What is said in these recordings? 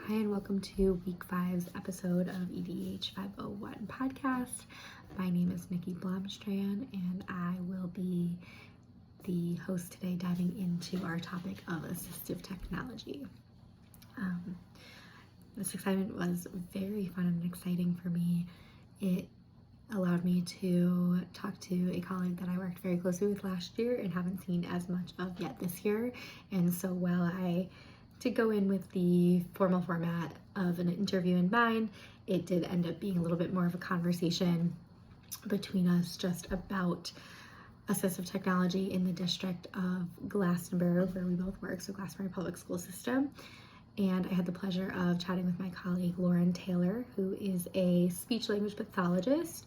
Hi, and welcome to week 5's episode of EDH 501 podcast. My name is Nikki Blomstrand, and I will be the host today, diving into our topic of assistive technology. This assignment was very fun and exciting for me. It allowed me to talk to a colleague that I worked very closely with last year and haven't seen as much of yet this year. And so while I did go in with the formal format of an interview in mind, it did end up being a little bit more of a conversation between us just about assistive technology in the district of Glastonbury, where we both work, so Glastonbury Public School System. And I had the pleasure of chatting with my colleague Lauren Taylor, who is a speech-language pathologist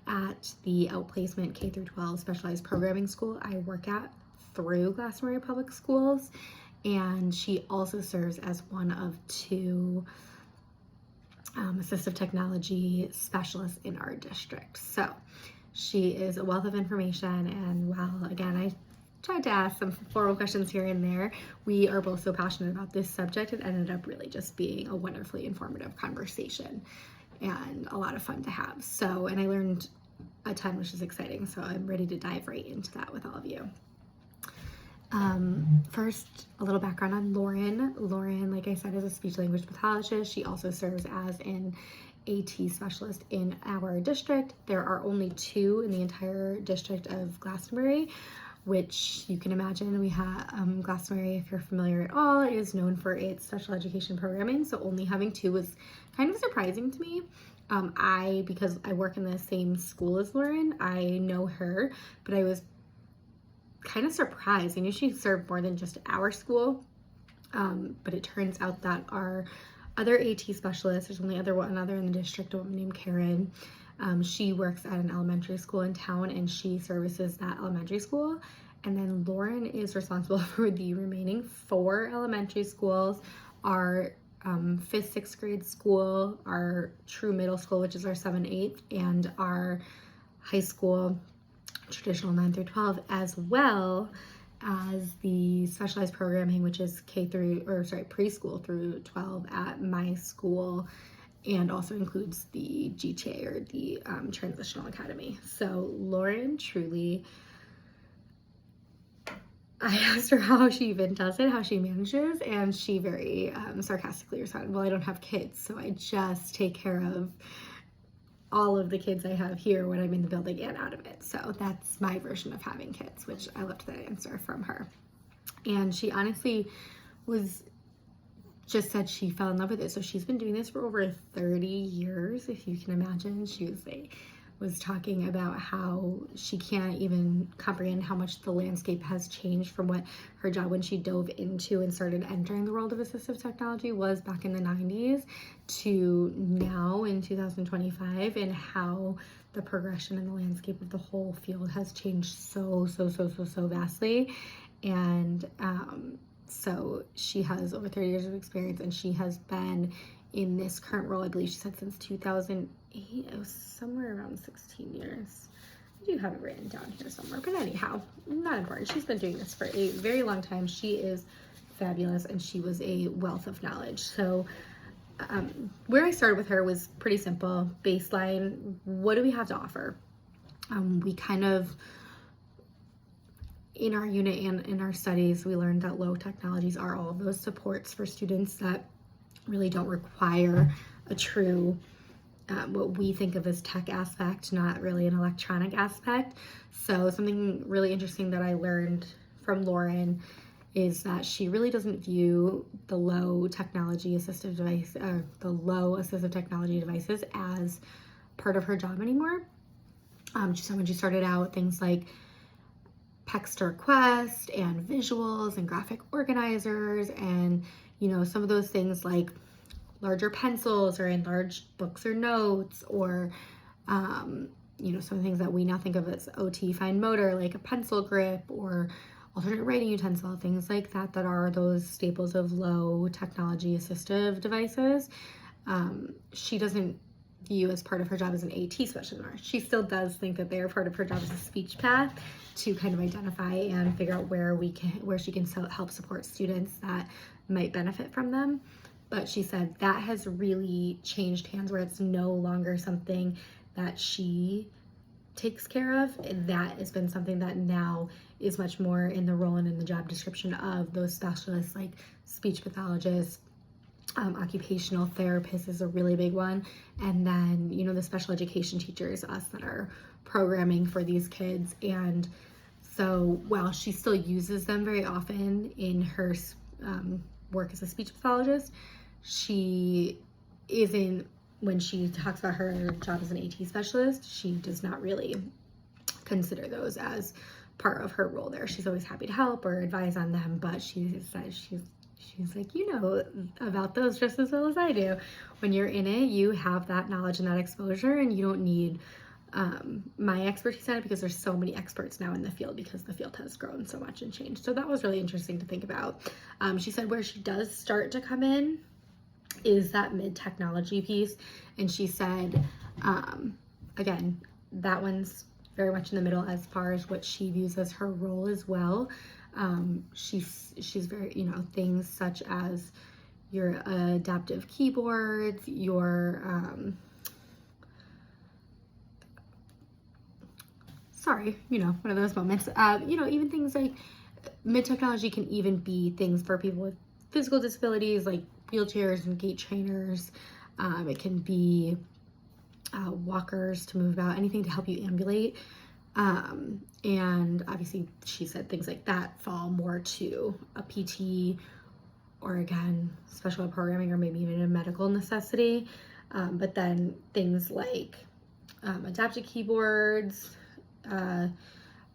at the outplacement K-12 specialized programming school I work at through Glastonbury Public Schools. And she also serves as one of two assistive technology specialists in our district. So she is a wealth of information, and while again I tried to ask some formal questions here and there, we are both so passionate about this subject. It ended up really just being a wonderfully informative conversation and a lot of fun to have. So, and I learned a ton, which is exciting. So I'm ready to dive right into that with all of you. First, a little background on Lauren. Lauren, like I said, is a speech-language pathologist. She also serves as an AT specialist in our district. There are only two in the entire district of Glastonbury, which you can imagine. We have Glastonbury, if you're familiar at all, is known for its special education programming. So only having two was kind of surprising to me. Because I work in the same school as Lauren, I know her, but I was kind of surprised. I knew she served more than just our school, but it turns out that our other AT specialist, there's only one other in the district, a woman named Karen. She works at an elementary school in town, and she services that elementary school. And then Lauren is responsible for the remaining 4 elementary schools, our 5th, 6th grade school, our true middle school, which is our 7th, 8th, and our high school, traditional 9 through 12, as well as the specialized programming, which is preschool through 12 at my school, and also includes the GTA, or the Transitional Academy. So Lauren truly, I asked her how she even does it, how she manages, and she very sarcastically responded, well, I don't have kids, so I just take care of all of the kids I have here when I'm in the building and out of it. So that's my version of having kids, which I loved that answer from her. And she honestly just said she fell in love with it. So she's been doing this for over 30 years, if you can imagine. She was talking about how she can't even comprehend how much the landscape has changed from what her job when she dove into and started entering the world of assistive technology was back in the 90s to now in 2025, and how the progression and the landscape of the whole field has changed so vastly. And so she has over 30 years of experience, and she has been in this current role, I believe she said, since 2008. It was somewhere around 16 years. I do have it written down here somewhere, but anyhow, not important. She's been doing this for a very long time. She is fabulous, and she was a wealth of knowledge. So where I started with her was pretty simple. Baseline, what do we have to offer? We kind of, in our unit and in our studies, we learned that low technologies are all of those supports for students that really don't require a true what we think of as tech aspect, not really an electronic aspect. So something really interesting that I learned from Lauren is that she really doesn't view the low assistive technology devices as part of her job anymore. So when she started out, things like text to request and visuals and graphic organizers, and some of those things like larger pencils or in large books or notes, or some of the things that we now think of as OT fine motor, like a pencil grip or alternate writing utensil, things like that are those staples of low technology assistive devices. She doesn't view as part of her job as an AT specialist. She still does think that they are part of her job as a speech path to kind of identify and figure out where she can help support students that might benefit from them. But she said that has really changed hands, where it's no longer something that she takes care of. That has been something that now is much more in the role and in the job description of those specialists, like speech pathologists, occupational therapists is a really big one. And then, you know, the special education teachers, us that are programming for these kids. And so while she still uses them very often in her work as a speech pathologist, she isn't, when she talks about her job as an AT specialist, she does not really consider those as part of her role there. She's always happy to help or advise on them, but she says she's like, you know about those just as well as I do. When you're in it, you have that knowledge and that exposure, and you don't need my expertise on it, because there's so many experts now in the field, because the field has grown so much and changed. So that was really interesting to think about. She said where she does start to come in is that mid-technology piece. And she said, again, that one's very much in the middle as far as what she views as her role as well. She's very, you know, things such as your adaptive keyboards, your, you know, one of those moments, you know, even things like mid-technology can even be things for people with physical disabilities, like wheelchairs and gait trainers. It can be walkers to move about, anything to help you ambulate. And obviously she said things like that fall more to a PT, or again, special ed programming, or maybe even a medical necessity. But then things like adaptive keyboards,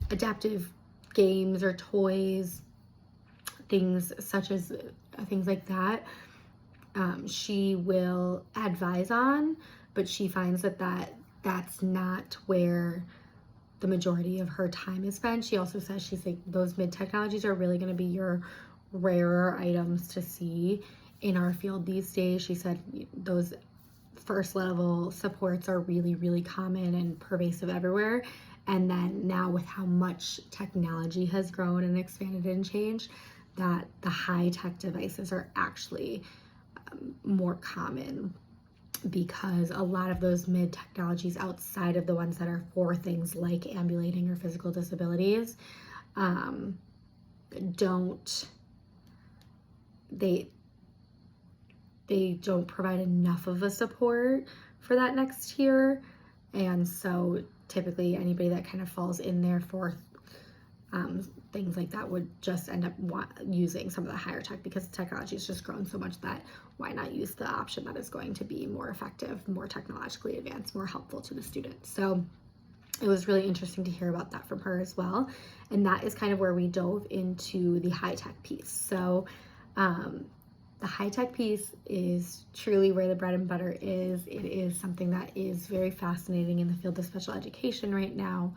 adaptive games or toys, things such as things like that, she will advise on, but she finds that that's not where the majority of her time is spent. She also says, she's like, those mid technologies are really going to be your rarer items to see in our field these days. She said those first level supports are really, really common and pervasive everywhere. And then now with how much technology has grown and expanded and changed, that the high tech devices are actually more common, because a lot of those mid technologies outside of the ones that are for things like ambulating or physical disabilities, they don't provide enough of a support for that next tier. And so typically anybody that kind of falls in there for things like that would just end up using some of the higher tech, because technology has just grown so much that why not use the option that is going to be more effective, more technologically advanced, more helpful to the student. So it was really interesting to hear about that from her as well. And that is kind of where we dove into the high tech piece. So the high tech piece is truly where the bread and butter is. It is something that is very fascinating in the field of special education right now.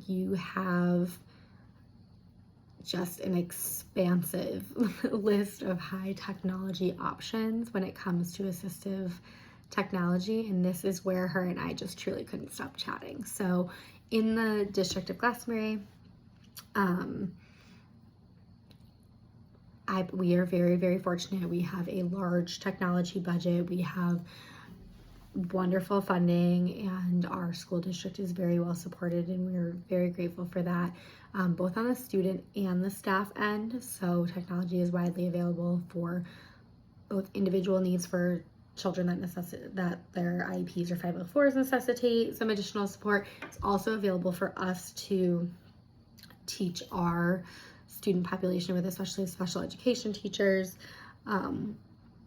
You have just an expansive list of high technology options when it comes to assistive technology, and this is where her and I just truly couldn't stop chatting. So in the District of Glastonbury, we are very, very fortunate. We have a large technology budget. We have wonderful funding, and our school district is very well supported, and we're very grateful for that, both on the student and the staff end. So technology is widely available for both individual needs for children that their IEPs or 504s necessitate some additional support. It's also available for us to teach our student population with, especially special education teachers,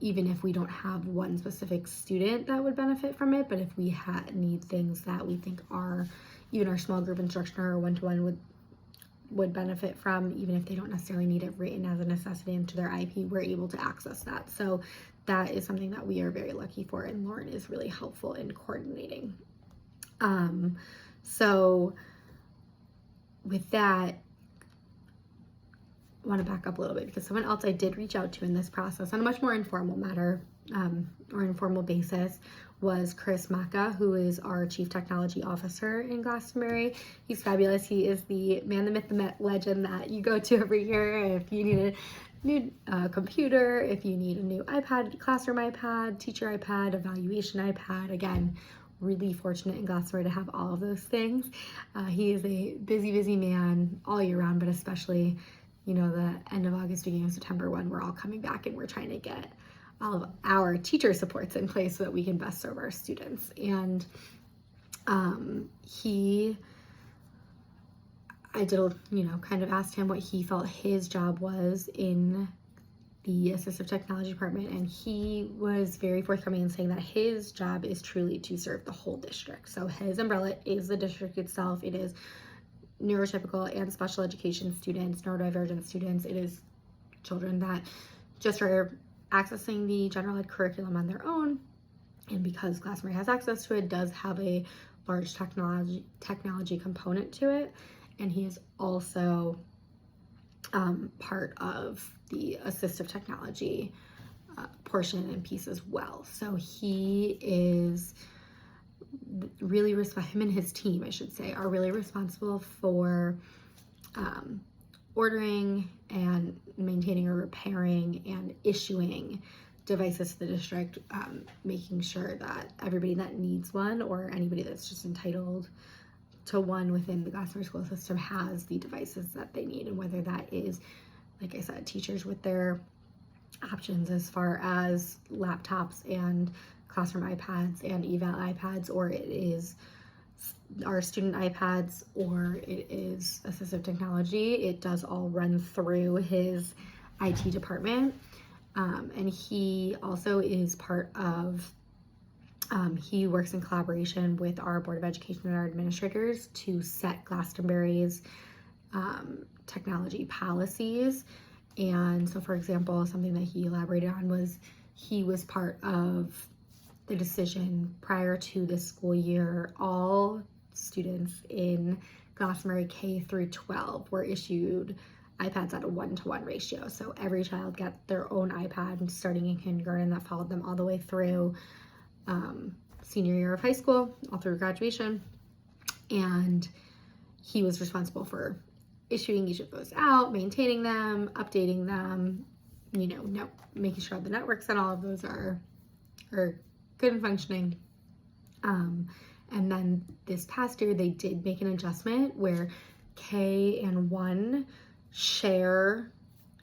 even if we don't have one specific student that would benefit from it. But if we need things that we think even our small group instruction or one-to-one would benefit from, even if they don't necessarily need it written as a necessity into their IEP, we're able to access that. So that is something that we are very lucky for, and Lauren is really helpful in coordinating. So with that, I want to back up a little bit, because someone else I did reach out to in this process on a much more informal matter, or informal basis, was Chris Maka, who is our Chief Technology Officer in Glastonbury. He's fabulous. He is the man, the myth, the legend that you go to every year if you need new computer, if you need a new iPad, classroom iPad, teacher iPad, evaluation iPad. Again, really fortunate in Glastonbury to have all of those things. He is a busy man all year round, but especially, you know, the end of August, beginning of September, when we're all coming back and we're trying to get all of our teacher supports in place so that we can best serve our students. And I did, you know, kind of asked him what he felt his job was in the assistive technology department, and he was very forthcoming in saying that his job is truly to serve the whole district. So his umbrella is the district itself. It is neurotypical and special education students, neurodivergent students. It is children that just are accessing the general ed curriculum on their own, and because Glastonbury has access to it, does have a large technology component to it. And he is also part of the assistive technology portion and piece as well. So he is really him and his team, I should say, are really responsible for ordering and maintaining or repairing and issuing devices to the district, making sure that everybody that needs one or anybody that's just entitled to one within the Glastonbury school system has the devices that they need. And whether that is, like I said, teachers with their options as far as laptops and classroom iPads and eval iPads, or it is our student iPads, or it is assistive technology, it does all run through his IT department. And he also is part of he works in collaboration with our Board of Education and our administrators to set Glastonbury's technology policies. And so, for example, something that he elaborated on was he was part of the decision prior to this school year. All students in Glastonbury K through 12 were issued iPads at a 1-to-1 ratio. So every child got their own iPad starting in kindergarten. That followed them all the way through senior year of high school, all through graduation. And he was responsible for issuing each of those out, maintaining them, updating them, you know, making sure the networks and all of those are good and functioning. And then this past year, they did make an adjustment where K and 1 share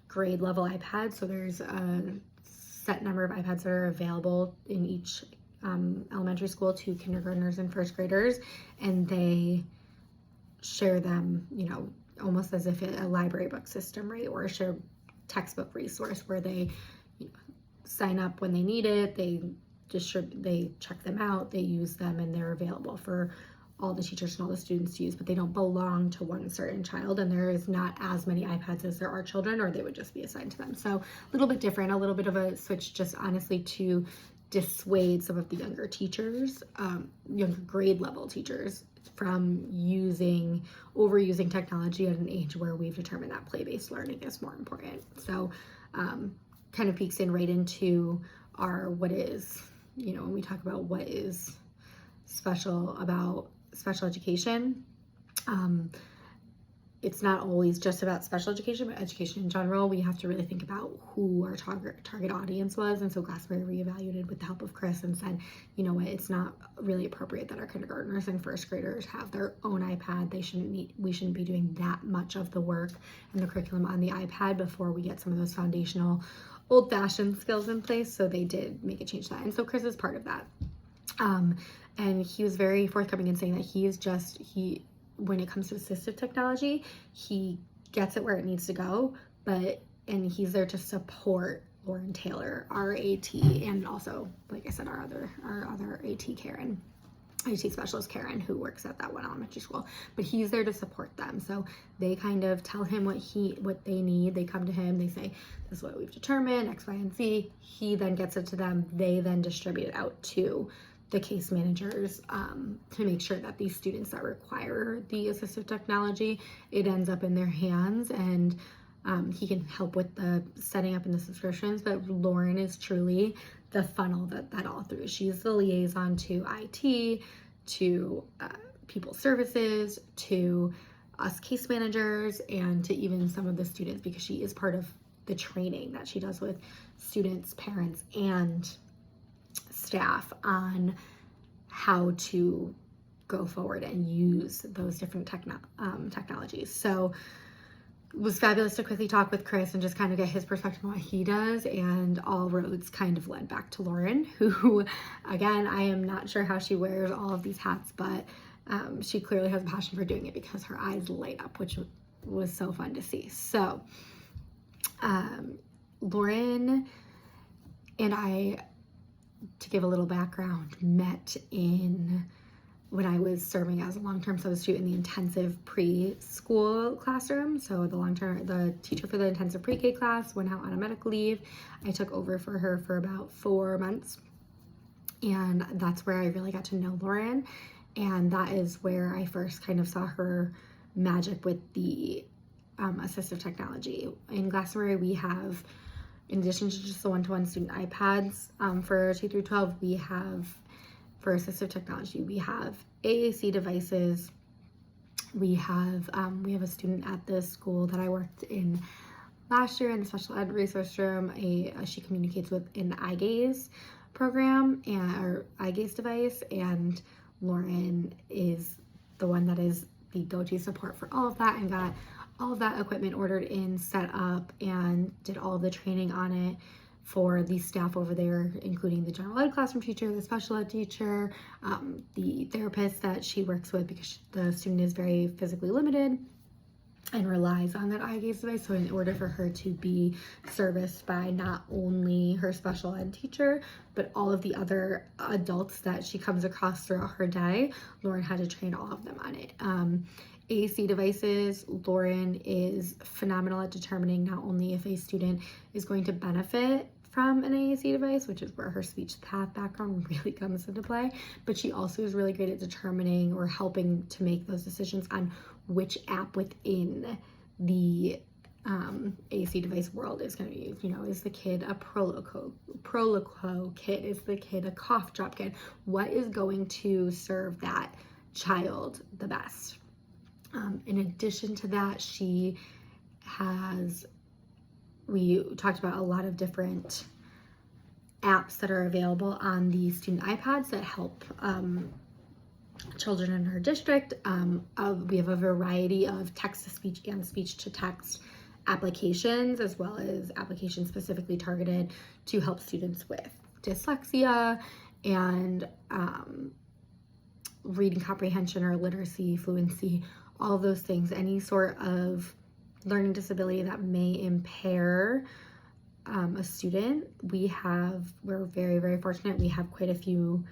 grade level iPads. So there's a set number of iPads that are available in each elementary school to kindergartners and first graders, and they share them, you know, almost as if a library book system, right? Or a shared textbook resource where they, you know, sign up when they need it, they check them out, they use them, and they're available for all the teachers and all the students to use, but they don't belong to one certain child, and there is not as many iPads as there are children, or they would just be assigned to them. So a little bit different, a little bit of a switch, just honestly to dissuade some of the younger teachers, younger grade level teachers, from overusing technology at an age where we've determined that play-based learning is more important. So kind of peeks in right into what is, you know, when we talk about what is special about special education, it's not always just about special education, but education in general. We have to really think about who our target audience was. And so Glastonbury reevaluated with the help of Chris and said, you know what, it's not really appropriate that our kindergartners and first graders have their own iPad. We shouldn't be doing that much of the work and the curriculum on the iPad before we get some of those foundational old-fashioned skills in place. So they did make a change to that. And so Chris is part of that. And he was very forthcoming in saying that when it comes to assistive technology, he gets it where it needs to go, and he's there to support Lauren Taylor, our AT, and also, like I said, our other AT Karen, AT specialist Karen, who works at that one elementary school. But he's there to support them. So they kind of tell him what they need. They come to him, they say, this is what we've determined, X, Y, and Z. He then gets it to them. They then distribute it out to the case managers to make sure that these students that require the assistive technology, it ends up in their hands, and he can help with the setting up and the subscriptions. But Lauren is truly the funnel that all through. She's the liaison to IT, to people services, to us case managers, and to even some of the students, because she is part of the training that she does with students, parents, and staff on how to go forward and use those different technologies. So it was fabulous to quickly talk with Chris and just kind of get his perspective on what he does, and all roads kind of led back to Lauren, who, again, I am not sure how she wears all of these hats, but she clearly has a passion for doing it because her eyes light up, which was so fun to see. So Lauren and I, to give a little background, met when I was serving as a long-term substitute in the intensive preschool classroom. So the teacher for the intensive pre-K class went out on a medical leave. I took over for her for about 4 months. And that's where I really got to know Lauren. And that is where I first kind of saw her magic with the assistive technology. In Glastonbury, we have, in addition to just the one-to-one student iPads for 2 through 12, we have, for assistive technology, we have AAC devices. We have a student at the school that I worked in last year in the special ed resource room. She communicates with an eye gaze program or eye gaze device, and Lauren is the one that is the go-to support for all of that, and got all of that equipment ordered in, set up, and did all of the training on it for the staff over there, including the general ed classroom teacher, the special ed teacher, the therapist that she works with, because the student is very physically limited and relies on that eye gaze device. So in order for her to be serviced by not only her special ed teacher, but all of the other adults that she comes across throughout her day, Lauren had to train all of them on it. AAC devices, Lauren is phenomenal at determining not only if a student is going to benefit from an AAC device, which is where her speech path background really comes into play, but she also is really great at determining or helping to make those decisions on which app within the AAC device world is going to be used. You know, is the kid a Proloquo kid? Is the kid a cough drop kid? What is going to serve that child the best? In addition to that, we talked about a lot of different apps that are available on the student iPads that help children in her district. We have a variety of text-to-speech and speech-to-text applications, as well as applications specifically targeted to help students with dyslexia and reading comprehension or literacy, fluency, all of those things, any sort of learning disability that may impair a student. We're very, very fortunate. We have quite a few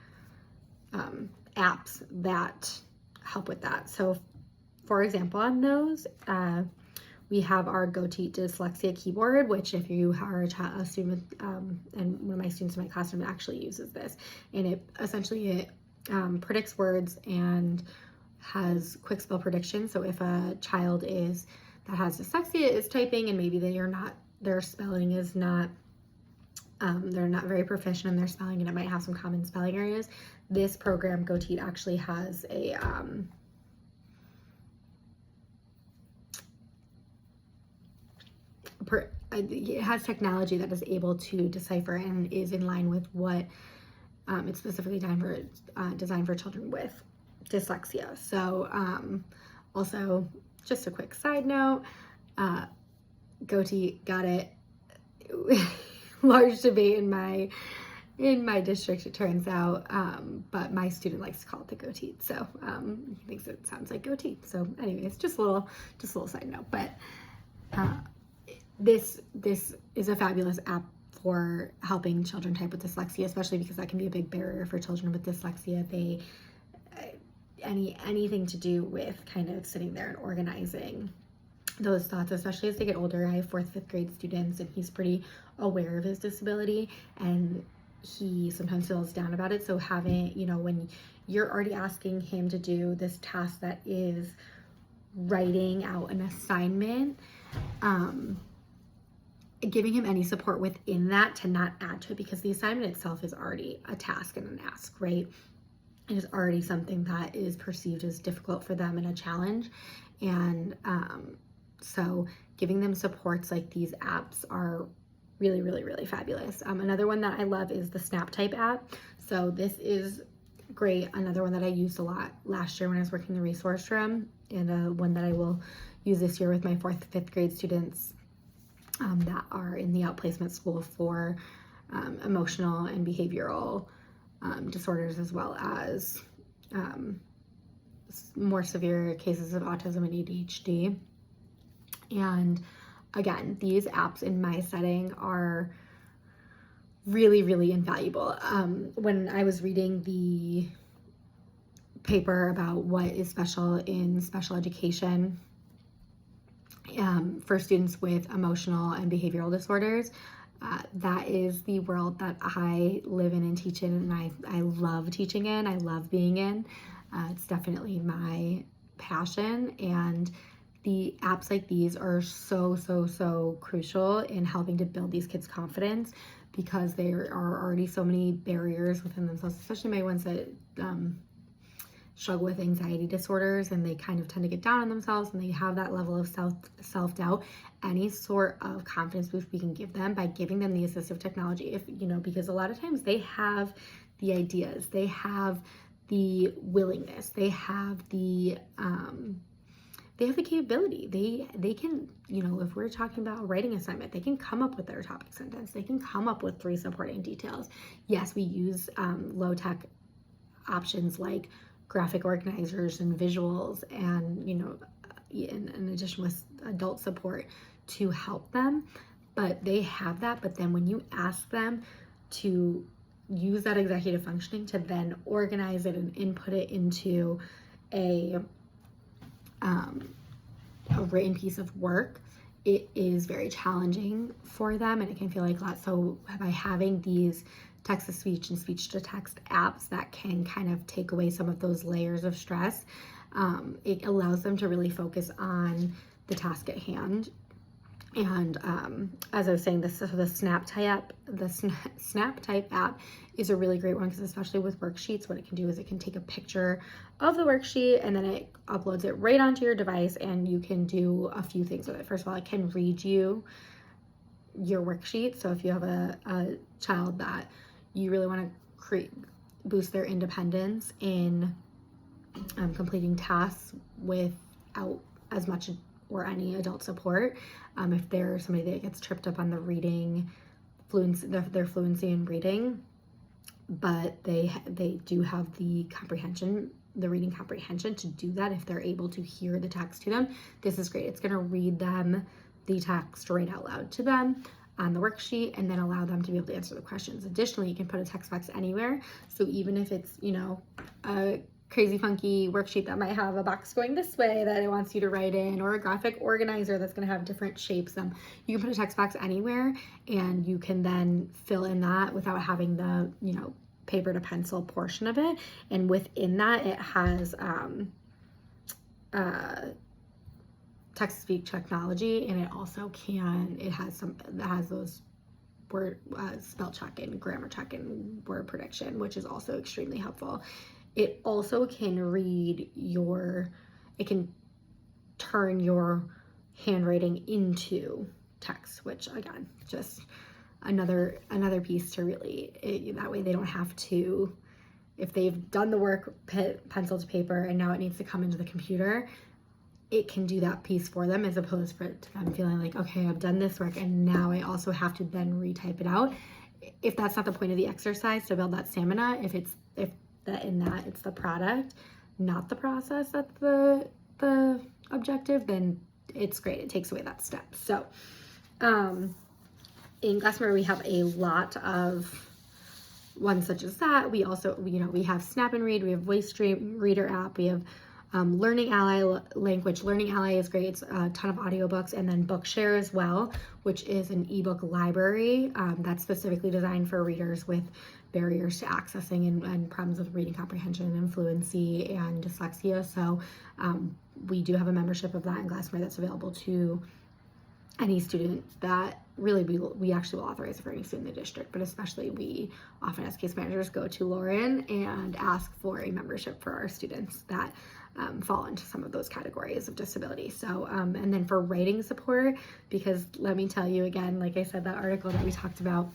apps that help with that. So for example, on those, we have our GoTeach dyslexia keyboard, which if you are a student, and one of my students in my classroom actually uses this, and it essentially predicts words and has quick spell prediction. So if a child that has dyslexia is typing and maybe their spelling is not, they're not very proficient in their spelling and it might have some common spelling areas, this program, GoTeach, actually has it has technology that is able to decipher and is in line with what it's specifically designed for children with dyslexia. So also, just a quick side note, GoTeach got it. Large debate in my district, it turns out, but my student likes to call it the GoTeach, so he thinks it sounds like GoTeach. So anyways, just a little side note, but this is a fabulous app for helping children type with dyslexia, especially because that can be a big barrier for children with dyslexia. Anything to do with kind of sitting there and organizing those thoughts, especially as they get older. I have 4th, 5th grade students, and he's pretty aware of his disability, and he sometimes feels down about it. So having, when you're already asking him to do this task that is writing out an assignment, giving him any support within that to not add to it, because the assignment itself is already a task and an ask, right? It is already something that is perceived as difficult for them and a challenge. And so giving them supports like these apps are really, really, really fabulous. Another one that I love is the Snap Type app. So this is great. Another one that I used a lot last year when I was working in the resource room, and one that I will use this year with my 4th, 5th grade students that are in the outplacement school for emotional and behavioral disorders, as well as more severe cases of autism and ADHD. And again, these apps in my setting are really, really invaluable. When I was reading the paper about what is special in special education for students with emotional and behavioral disorders, that is the world that I live in and teach in, and I love teaching in, I love being in. It's definitely my passion, and the apps like these are so crucial in helping to build these kids' confidence, because there are already so many barriers within themselves, especially my ones that struggle with anxiety disorders, and they kind of tend to get down on themselves, and they have that level of self-doubt. Any sort of confidence boost we can give them by giving them the assistive technology, if because a lot of times they have the ideas, they have the willingness, they have the capability. They can, if we're talking about a writing assignment, they can come up with their topic sentence. They can come up with 3 supporting details. Yes, we use low-tech options like graphic organizers and visuals, and, in addition with adult support to help them. But they have that. But then when you ask them to use that executive functioning to then organize it and input it into a written piece of work, it is very challenging for them, and it can feel like that. So by having these text-to-speech and speech-to-text apps that can kind of take away some of those layers of stress, it allows them to really focus on the task at hand. And as I was saying, the Snap Type app is a really great one, because especially with worksheets, what it can do is it can take a picture of the worksheet and then it uploads it right onto your device, and you can do a few things with it. First of all, it can read you your worksheet. So if you have a child that you really want to boost their independence in completing tasks without as much or any adult support, if they're somebody that gets tripped up on the reading fluency, their fluency in reading, but they do have the comprehension, the reading comprehension to do that, if they're able to hear the text to them, this is great. It's going to read them the text right out loud to them on the worksheet, and then allow them to be able to answer the questions. Additionally, you can put a text box anywhere. So even if it's, a crazy funky worksheet that might have a box going this way that it wants you to write in, or a graphic organizer that's going to have different shapes, you can put a text box anywhere, and you can then fill in that without having the, paper to pencil portion of it. And within that, it has text-to-speech technology, and it also has those word spell check and grammar check and word prediction, which is also extremely helpful. It also can it can turn your handwriting into text, which again, just another piece to really, that way they don't have to, if they've done the work pencil to paper and now it needs to come into the computer, it can do that piece for them, as opposed to them feeling like, okay, I've done this work and now I also have to then retype it out. If that's not the point of the exercise, to build that stamina, if it's the product, not the process that's the objective, then it's great. It takes away that step. So in Glastonbury, we have a lot of ones such as that. We also, we have Snap and Read, we have Voice Stream Reader app, we have Learning Ally Language. Learning Ally is great. It's a ton of audiobooks, and then Bookshare as well, which is an ebook library that's specifically designed for readers with barriers to accessing and problems with reading comprehension and fluency and dyslexia. So we do have a membership of that in Glastonbury that's available to any student that really we actually will authorize it for any student in the district, but especially we often as case managers go to Lauren and ask for a membership for our students that fall into some of those categories of disability. So, and then for writing support, because let me tell you again, like I said, that article that we talked about,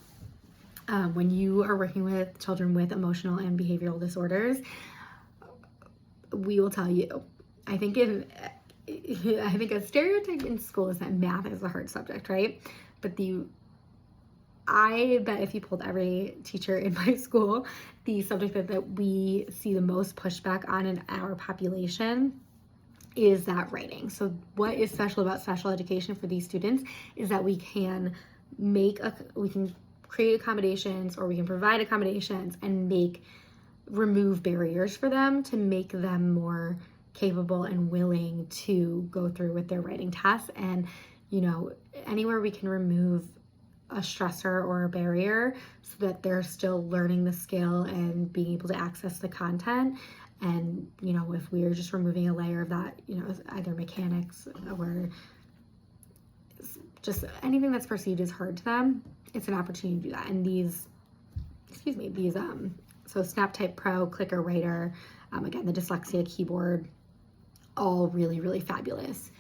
when you are working with children with emotional and behavioral disorders, we will tell you, I think a stereotype in school is that math is a hard subject, right? But I bet if you pulled every teacher in my school, the subject that we see the most pushback on in our population is that writing. So what is special about special education for these students is that we can create accommodations, or we can provide accommodations and remove barriers for them to make them more capable and willing to go through with their writing tests. And, anywhere we can remove a stressor or a barrier so that they're still learning the skill and being able to access the content. And, if we're just removing a layer of that, either mechanics or just anything that's perceived as hard to them, it's an opportunity to do that. And so SnapType Pro, Clicker Writer, again, the dyslexia keyboard, all really, really fabulous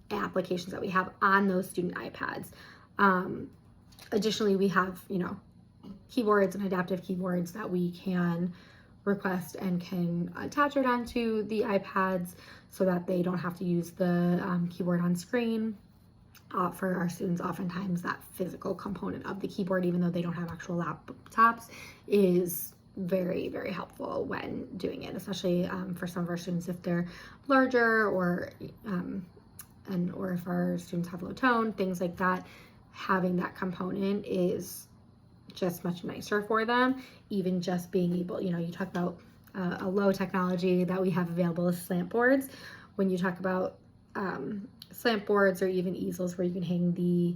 applications that we have on those student iPads. Additionally, we have, keyboards and adaptive keyboards that we can request and can attach it onto the iPads so that they don't have to use the keyboard on screen. For our students, oftentimes that physical component of the keyboard, even though they don't have actual laptops, is very, very helpful when doing it, especially for some of our students if they're larger or if our students have low tone, things like that. Having that component is just much nicer for them. Even just being able, you talk about a low technology that we have available as slant boards. When you talk about slant boards or even easels where you can hang the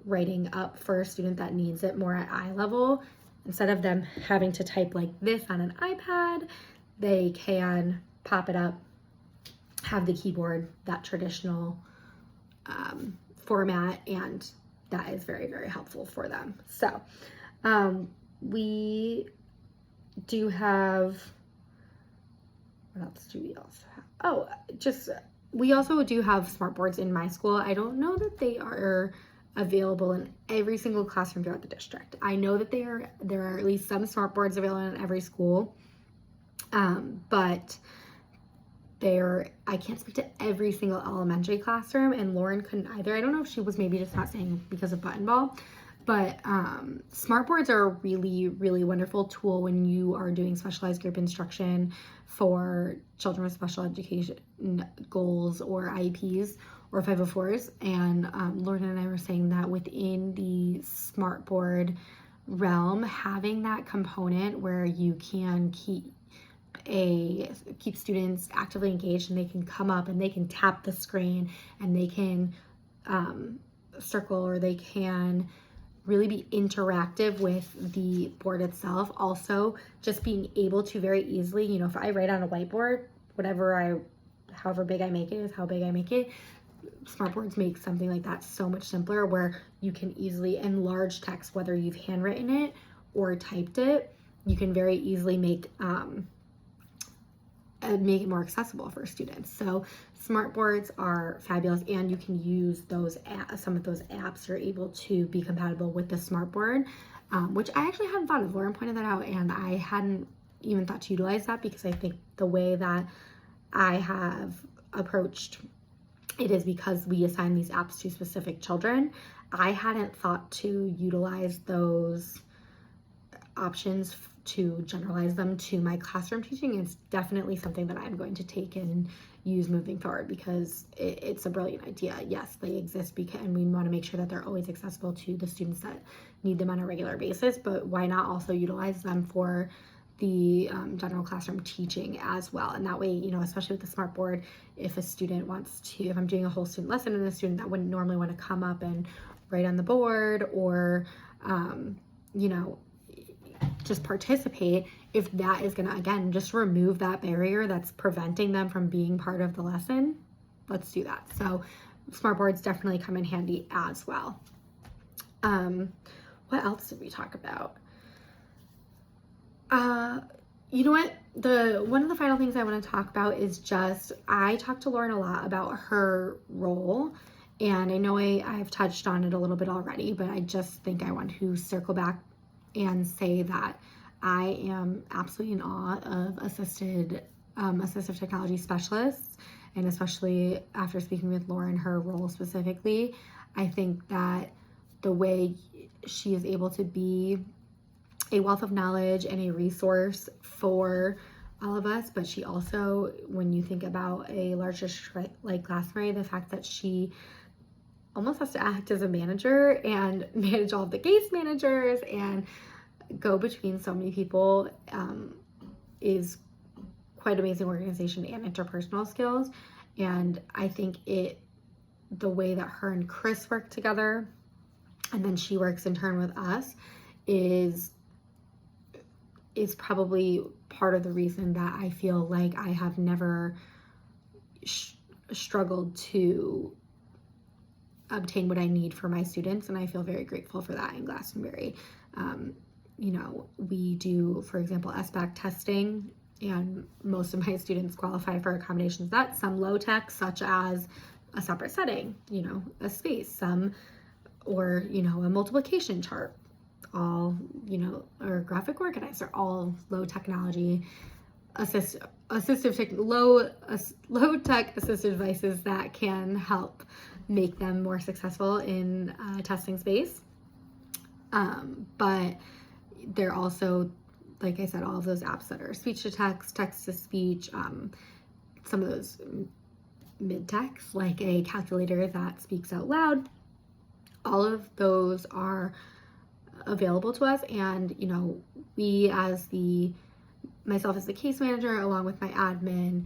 writing up for a student that needs it more at eye level, instead of them having to type like this on an iPad, they can pop it up, have the keyboard, that traditional format, and that is very, very helpful for them. So we do have, what else do we also have? We also do have smart boards in my school. I don't know that they are available in every single classroom throughout the district. I know that there are at least some smart boards available in every school, but I can't speak to every single elementary classroom, and Lauren couldn't either. I don't know if she was maybe just not saying because of button ball, but smart boards are a really, really wonderful tool when you are doing specialized group instruction for children with special education goals or IEPs or 504s. And Lauren and I were saying that within the smart board realm, having that component where you can keep students actively engaged, and they can come up and they can tap the screen and they can circle, or they can really be interactive with the board itself. Also, just being able to very easily, if I write on a whiteboard, however big I make it is how big I make it. Smartboards make something like that so much simpler, where you can easily enlarge text, whether you've handwritten it or typed it. You can very easily make it more accessible for students. So smart boards are fabulous, and you can use some of those apps are able to be compatible with the smart board, which I actually hadn't thought of. Lauren pointed that out, and I hadn't even thought to utilize that, because I think the way that I have approached it is because we assign these apps to specific children. I hadn't thought to utilize those options to generalize them to my classroom teaching. It's definitely something that I'm going to take and use moving forward, because it's a brilliant idea. Yes, they exist, and we want to make sure that they're always accessible to the students that need them on a regular basis, but why not also utilize them for the general classroom teaching as well? And that way, especially with the smart board, if I'm doing a whole student lesson and a student that wouldn't normally want to come up and write on the board or, just participate, if that is going to, again, just remove that barrier that's preventing them from being part of the lesson, let's do that. So smart boards definitely come in handy as well. What else did we talk about? You know what? One of the final things I want to talk about is just, I talked to Lauren a lot about her role, and I know I've touched on it a little bit already, but I just think I want to circle back and say that I am absolutely in awe of assistive technology specialists, and especially after speaking with Lauren, her role specifically, I think that the way she is able to be a wealth of knowledge and a resource for all of us, but she also, when you think about a large district like Glastonbury, the fact that she almost has to act as a manager and manage all of the case managers and go between so many people is quite amazing organization and interpersonal skills. And I think the way that her and Chris work together, and then she works in turn with us, is probably part of the reason that I feel like I have never struggled to obtain what I need for my students, and I feel very grateful for that in Glastonbury. We do, for example, SBAC testing, and most of my students qualify for accommodations that, some low tech, such as a separate setting, a space, or a multiplication chart, all, or graphic organizer, all low technology, low tech assistive devices that can help make them more successful in testing space. But they're also, like I said, all of those apps that are speech to text, text to speech, some of those mid-text, like a calculator that speaks out loud. All of those are available to us, and we myself as the case manager, along with my admin,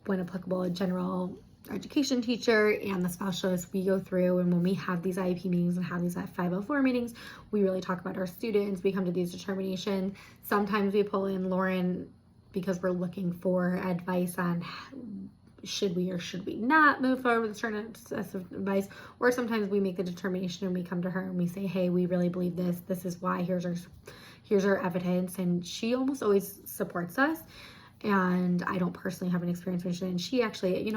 when applicable, a general education teacher, and the specialist, we go through, and when we have these IEP meetings and have these 504 meetings, we really talk about our students. We come to these determinations. Sometimes we pull in Lauren because we're looking for advice on should we or should we not move forward with certain assistive advice, or sometimes we make the determination and we come to her and we say, hey, we really believe this is why, here's our evidence, and she almost always supports us. And I don't personally have an experience with it, and she actually,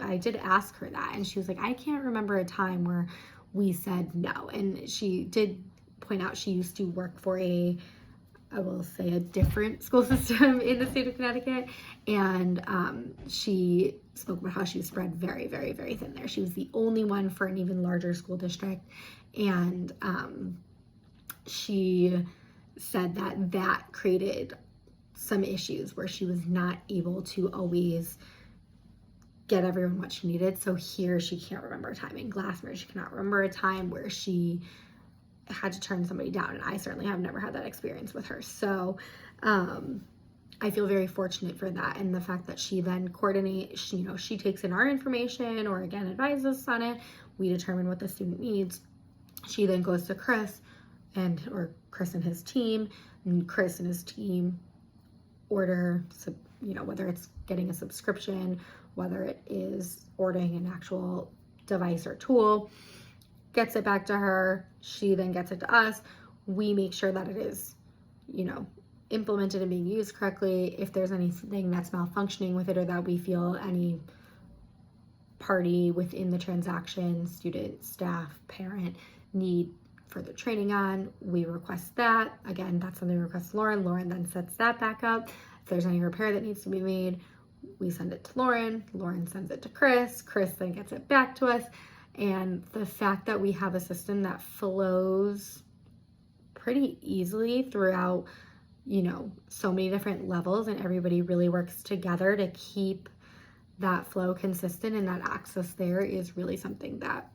I did ask her that, and she was like, I can't remember a time where we said no. And she did point out she used to work for I will say a different school system in the state of Connecticut, and she spoke about how she was spread very, very, very thin there. She was the only one for an even larger school district, and she said that created some issues where she was not able to always get everyone what she needed. So here she can't remember a time. In Glastonbury, she cannot remember a time where she had to turn somebody down, and I certainly have never had that experience with her. So I feel very fortunate for that, and the fact that she then coordinates, she takes in our information or again advises us on it. We determine what the student needs. She then goes to Chris and his team, and Chris and his team order, whether it's getting a subscription, whether it is ordering an actual device or tool, gets it back to her. She then gets it to us. We make sure that it is, implemented and being used correctly. If there's anything that's malfunctioning with it, or that we feel any party within the transaction, student, staff, parent, need further training on, we request that. Again, that's something we request Lauren. Lauren then sets that back up. If there's any repair that needs to be made, we send it to Lauren. Lauren sends it to Chris. Chris then gets it back to us. And the fact that we have a system that flows pretty easily throughout, so many different levels, and everybody really works together to keep that flow consistent and that access there, is really something that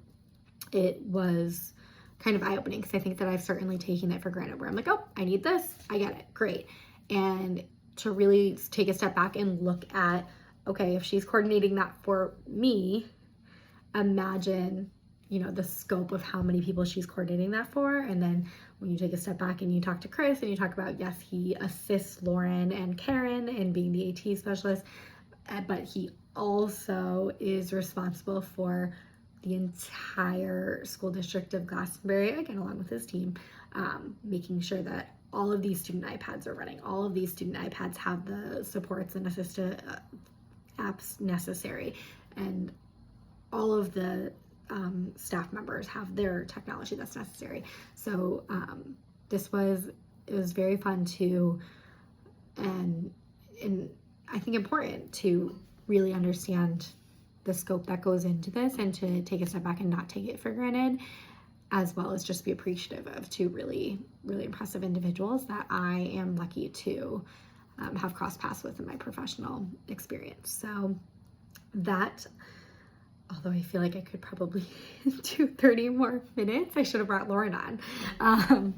it was kind of eye-opening, because I think that I've certainly taken it for granted, where I'm like, oh, I need this, I get it, great. And to really take a step back and look at, okay, if she's coordinating that for me, imagine, the scope of how many people she's coordinating that for. And then when you take a step back and you talk to Chris and you talk about, yes, he assists Lauren and Karen in being the AT specialist, but he also is responsible for the entire school district of Glastonbury, again, along with his team, making sure that all of these student iPads are running. All of these student iPads have the supports and assistive apps necessary, and all of the staff members have their technology that's necessary. So it was very fun to, and I think important to really understand the scope that goes into this and to take a step back and not take it for granted, as well as just be appreciative of two really, really impressive individuals that I am lucky to have crossed paths with in my professional experience. So that, although I feel like I could probably do 30 more minutes, I should have brought Lauren on.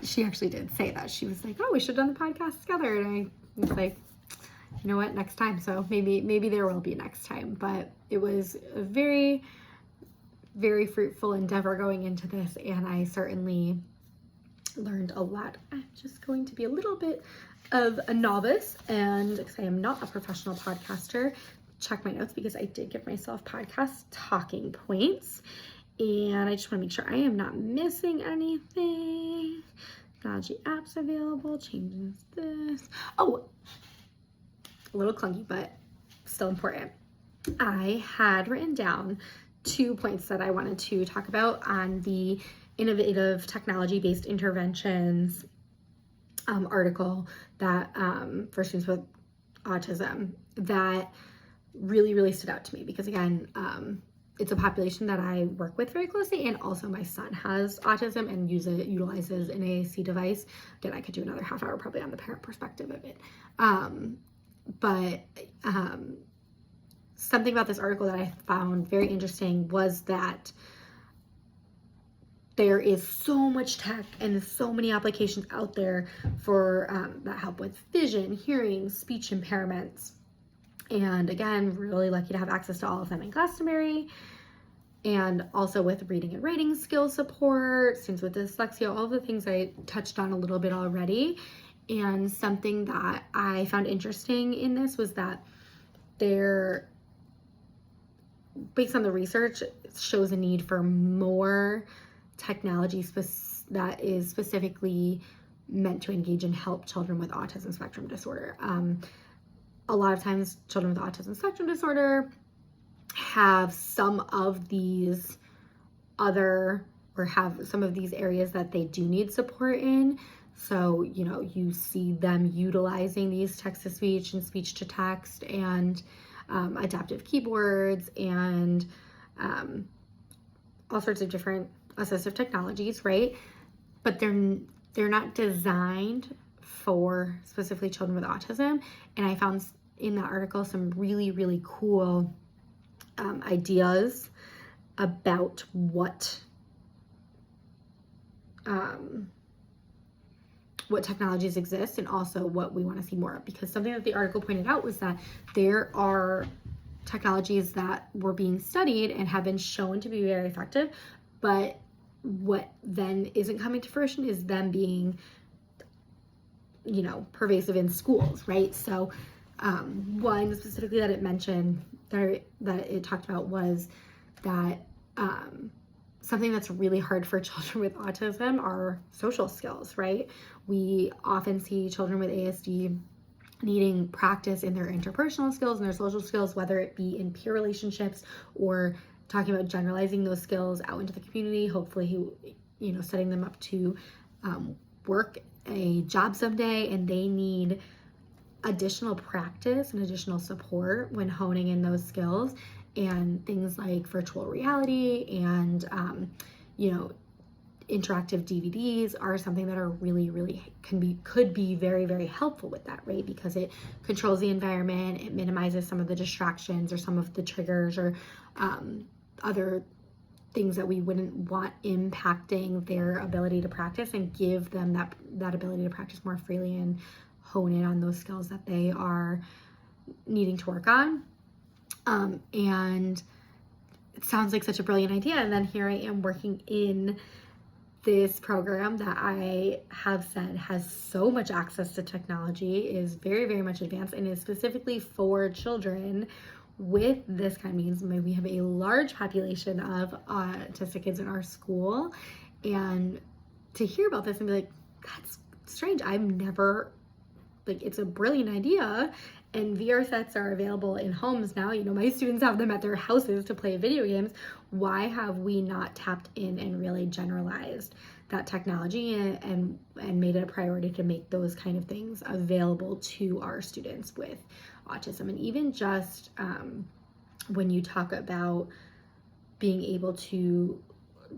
She actually did say that. She was like, oh, we should have done the podcast together. And I was like, you know what, next time. So maybe there will be next time. But it was a very, very fruitful endeavor going into this, and I certainly learned a lot. I'm just going to be a little bit of a novice, and because I am not a professional podcaster, check my notes because I did give myself podcast talking points, and I just want to make sure I am not missing anything. Technology apps available, changes this. Oh, a little clunky, but still important. I had written down 2 points that I wanted to talk about on the innovative technology-based interventions article that for students with autism that really, really stood out to me because, again, it's a population that I work with very closely, and also my son has autism and utilizes an AAC device. Again, I could do another half hour probably on the parent perspective of it. But something about this article that I found very interesting was that there is so much tech and so many applications out there for that help with vision, hearing, speech impairments. And again, really lucky to have access to all of them in Glastonbury. And also with reading and writing skills support, students with dyslexia, all the things I touched on a little bit already. And something that I found interesting in this was that there, based on the research, shows a need for more technology that is specifically meant to engage and help children with autism spectrum disorder. A lot of times children with autism spectrum disorder have some of these have some of these areas that they do need support in. So, you see them utilizing these text-to-speech and speech-to-text and adaptive keyboards and all sorts of different assistive technologies, right? But they're not designed for specifically children with autism. And I found in that article some really, really cool ideas about what technologies exist and also what we want to see more of. Because something that the article pointed out was that there are technologies that were being studied and have been shown to be very effective, but what then isn't coming to fruition is them being, pervasive in schools, right? So one specifically that it mentioned, that it talked about was that something that's really hard for children with autism are social skills, right? We often see children with ASD needing practice in their interpersonal skills and their social skills, whether it be in peer relationships or talking about generalizing those skills out into the community, hopefully, setting them up to work a job someday, and they need additional practice and additional support when honing in those skills. And things like virtual reality and, interactive DVDs are something that are really, really could be very, very helpful with that, right? Because it controls the environment, it minimizes some of the distractions or some of the triggers or other things that we wouldn't want impacting their ability to practice, and give them that ability to practice more freely and hone in on those skills that they are needing to work on. And it sounds like such a brilliant idea. And then here I am working in this program that I have said has so much access to technology, is very, very much advanced, and is specifically for children with this kind of means we have a large population of autistic kids in our school, and to hear about this and be like, that's strange. I've never, like, it's a brilliant idea. And VR sets are available in homes now. You know, my students have them at their houses to play video games. Why have we not tapped in and really generalized that technology and made it a priority to make those kind of things available to our students with autism? And even just when you talk about being able to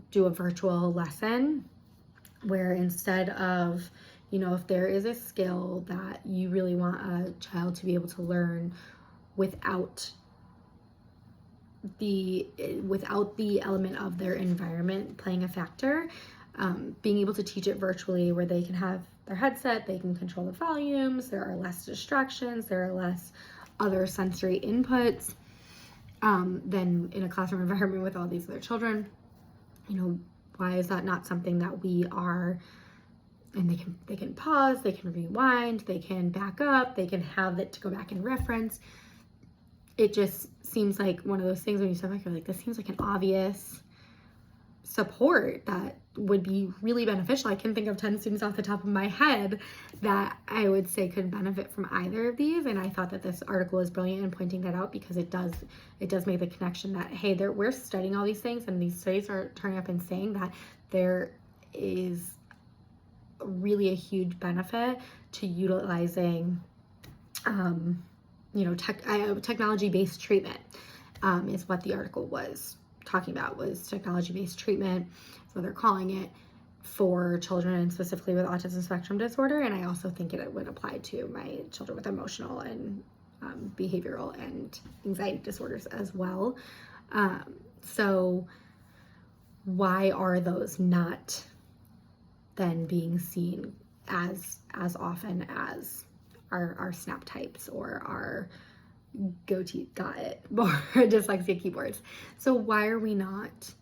do a virtual lesson, where instead of, you know, if there is a skill that you really want a child to be able to learn without the element of their environment playing a factor, being able to teach it virtually, where they can have their headset, they can control the volumes, there are less distractions, there are less other sensory inputs than in a classroom environment with all these other children. You know, why is that not something that we are, and they can pause, they can rewind, they can back up, they can have it to go back and reference. It just seems like one of those things when you step back, you're like, this seems like an obvious support that would be really beneficial. I can think of 10 students off the top of my head that I would say could benefit from either of these. And I thought that this article is brilliant in pointing that out, because it does make the connection that, hey, we're studying all these things, and these studies are turning up and saying that there is really a huge benefit to utilizing technology-based treatment, is what the article was talking about, was technology-based treatment, so they're calling it, for children specifically with autism spectrum disorder. And I also think it would apply to my children with emotional and behavioral and anxiety disorders as well. So why are those not then being seen as often as our snap types or our got it, or dyslexia keyboards? So why are we not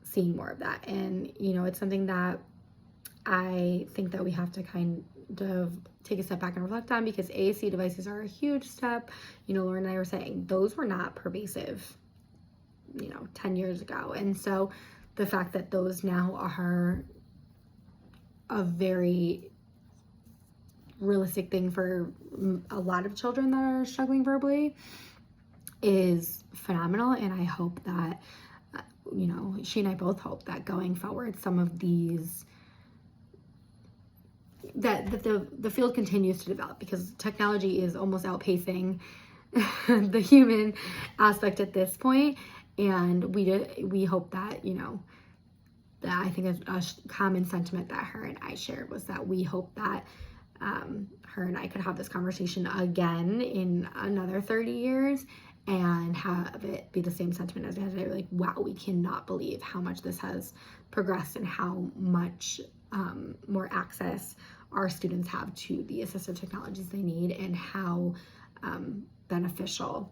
seeing more of that? And, you know, it's something that I think that we have to kind of take a step back and reflect on, because AAC devices are a huge step. You know, Lauren and I were saying those were not pervasive, 10 years ago. And so the fact that those now are a very realistic thing for a lot of children that are struggling verbally is phenomenal. And I hope that, she and I both hope that going forward, some of these, that the field continues to develop, because technology is almost outpacing the human aspect at this point. And we hope that, that I think a common sentiment that her and I shared was that we hope that her and I could have this conversation again in another 30 years and have it be the same sentiment as we had today. Like, wow, we cannot believe how much this has progressed and how much more access our students have to the assistive technologies they need, and how beneficial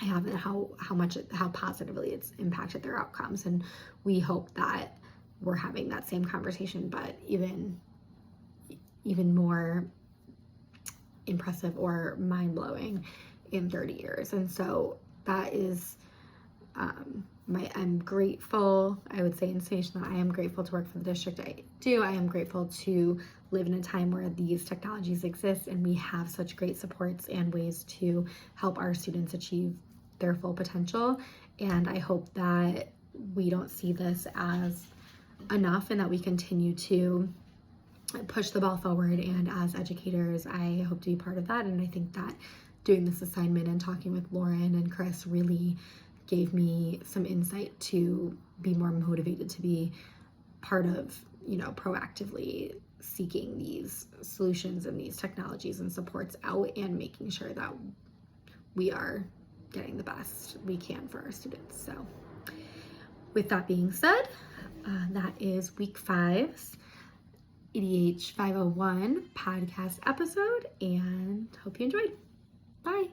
I have, and how positively it's impacted their outcomes. And we hope that we're having that same conversation, but even more impressive or mind-blowing in 30 years. And so that is I'm grateful, I would say in summation, that I am grateful to work for the district I do. I am grateful to live in a time where these technologies exist and we have such great supports and ways to help our students achieve their full potential. And I hope that we don't see this as enough, and that we continue to push the ball forward. And as educators, I hope to be part of that. And I think that doing this assignment and talking with Lauren and Chris really gave me some insight to be more motivated to be part of, proactively seeking these solutions and these technologies and supports out, and making sure that we are getting the best we can for our students. So with that being said, that is week 5's EDH 501 podcast episode, and hope you enjoyed. Bye.